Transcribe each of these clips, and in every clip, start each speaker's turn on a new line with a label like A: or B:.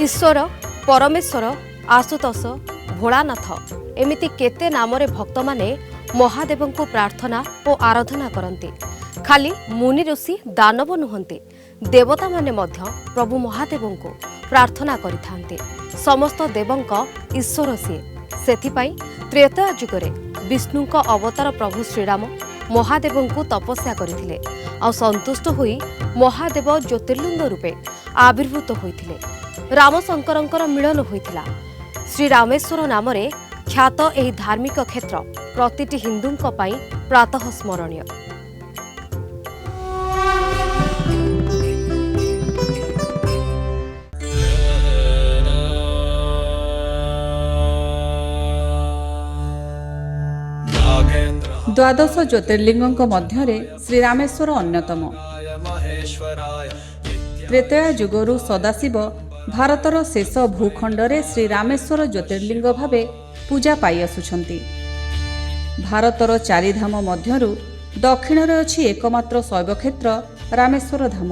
A: ईश्वर परमेश्वर आशुतोष भोलानाथ एमिति केते नामरे भक्त माने महादेव को प्रार्थना और आराधना करती। खाली मुनि ऋषि दानव नुहंती देवता माने मध्य प्रभु महादेव को प्रार्थना करिथांते। समस्त देवंक ईश्वर सी सेथिपाई त्रेता जुगरे विष्णुक अवतार प्रभु श्रीराम महादेव को तपस्या करथिले आ संतुष्ट होई महादेव ज्योतिर्लिंग रूपे आविर्भूत होइथिले। रामशंकरंकर मिलन होइथिला। श्री रामेश्वर नामरे ख्यात एही धार्मिक क्षेत्र प्रतिटी हिंदुंक पई प्रातः स्मरणीय।
B: द्वादश ज्योतिर्लिंगों मध्य श्री रामेश्वर अन्यतम। त्रेतया जुगरु सदाशिव भारतर शेष भूखंडरे श्री रामेश्वर ज्योतिर्लिंग भावे पूजा पाई आसुछंती। भारतर चारिधाम मध्यरु दक्षिण अछि एकमात्र शैवक्षेत्र रामेश्वर धाम।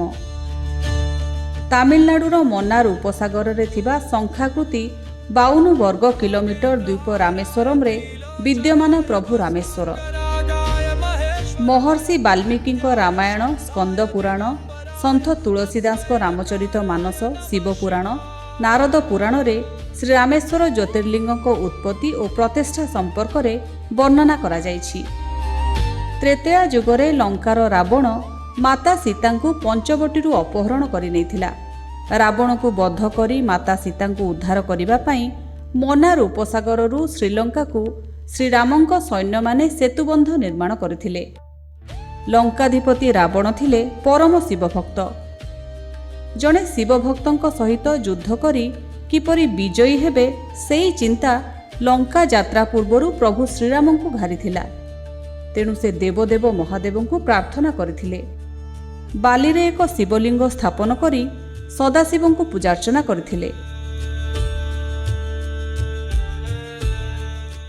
B: तामिलनाडुर मन्नार उपसागर रे थिबा संख्याकृति 52 वर्ग किलोमीटर द्वीप रामेश्वरम रे विद्यमान प्रभु रामेश्वर। महर्षि वाल्मीकि रामायण, स्कंद पुराण, सन्थ तुलसीदास रामचरित मानस, शिव पुराण, नारद पुराण रे श्री रामेश्वर ज्योतिर्लिंग उत्पत्ति और प्रतिष्ठा संपर्क रे वर्णना करा जायछि। त्रेतया जुगरे लंकार रावण माता सीता को पंचवटी अपहरण करि नैथिला। रावण को बध करी माता सीता को उद्धार करिबा पई मन्नार उपसागररू श्रीलंका को श्रीरामंक सैन्य माने सेतुबंध निर्माण करथिले। लंकाधिपति रावण थिले परम शिवभक्त। जणे शिवभक्तंक सहित युद्ध करी किपरि विजयी हेबे सेई चिंता लंका यात्रा पूर्वरु प्रभु श्रीराम को घारिथिला। तेणु से देवदेव महादेव को प्रार्थना करथिले। बालीरे एक शिवलिंग स्थापन करी सदाशिव को पूजार्चना करथिले।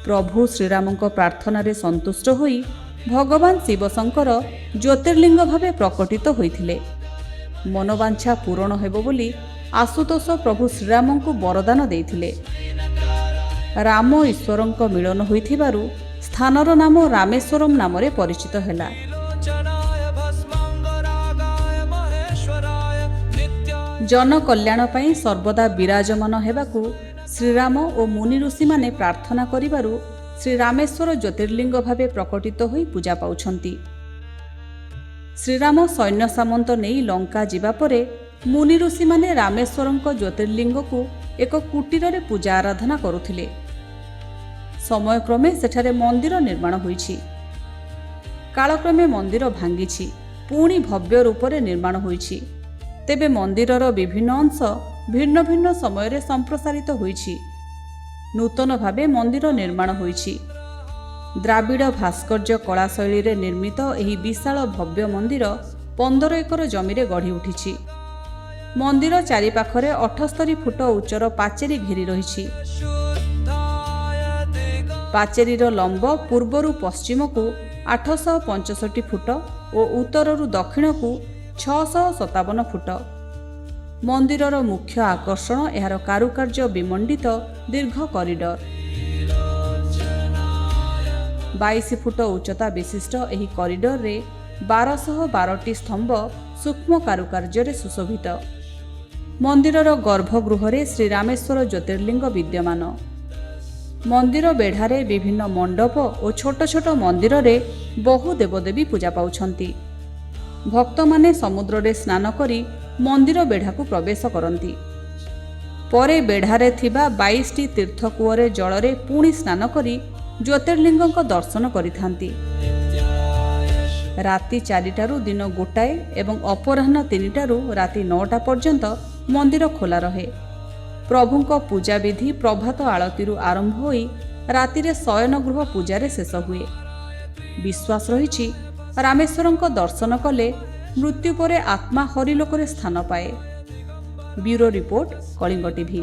B: प्रभु श्रीराम प्रार्थना रे संतुष्ट होई भगवान शिवशंकर ज्योतिर्लिंग भावे प्रकटित होइथिले। मनोवांछा पूरण हेबो बोली आशुतोष प्रभु श्रीराम को वरदान देइथिले। राम ईश्वरंक मिलन होइथिबारु स्थानर नाम रामेश्वरम नामरे परिचित हेला। जन कल्याण पई सर्वदा विराजमान हेबाकू श्रीराम और मुनि ऋषि माने प्रार्थना करिबारु श्री रामेश्वर ज्योतिर्लिंग भावे प्रकटित होई पूजा पाउछंती। श्रीराम सैन्य सामंत नहीं लंका जिबा परे मुनि ऋषि माने रामेश्वरंक ज्योतिर्लिंग को एक कुटीर रे पूजा आराधना करुथिले। समयक्रमे सेठारे मंदिर निर्माण होईछि। कालक्रमे मंदिर भांगिछि, पुणी भव्य रूप रे निर्माण होईछि। तेबे मंदिरर विभिन्न अंश भिन्न भिन्न समय रे संप्रसारित होईछि। नूतन भावे मंदिर निर्माण होईछि। द्राविड़ भास्कर्य कला शैली रे निर्मित एही विशाल भव्य मंदिर 15 एकर जमी रे गढ़ी उठिछि। मंदिर चारिपाखरे 78 फुट उच्चर पाचेरी घेरी रहिछि। पाचेरीर लंब पूर्वरु पश्चिम को 865 फुट और उत्तररु दक्षिण को 657 फुट। मंदिरर मुख्य आकर्षण एहार कारुकार्य विमंडित दीर्घ कॉरिडोर। 22 फुट उच्चता विशिष्ट एही कॉरिडोर रे 1212टी स्तंभ सूक्ष्म कारुकार्य रे सुशोभित। मंदिरर गर्भगृह रे श्री रामेश्वर ज्योतिर्लिंग विद्यमान। मंदिर बेढ़ारे विभिन्न मंडप और छोट छोट मंदिर रे बहु देवदेवी पूजा पाउछंती। भक्त माने समुद्र रे स्नान करी मंदिर बेढ़ा को प्रवेश करती। परे बेढ़ारे थिबा 22टी तीर्थकूअरे जलरे पुणी स्नान करी ज्योतिर्लिंग दर्शन करिथांती। राति 4टारू दिन 1टाए एवं अपराह्न 3टारू राति 9टा पर्यंत मंदिर खोला रहे। प्रभुंक पूजा विधि प्रभात आळतीरू आरंभ होई राति रे शयन गृह पूजारे शेष हुए। विश्वास रहिछि रामेश्वरंक दर्शन कले मृत्यु परे आत्मा हरिलोकरे स्थान पाए। Bureau report, Kalinga TV.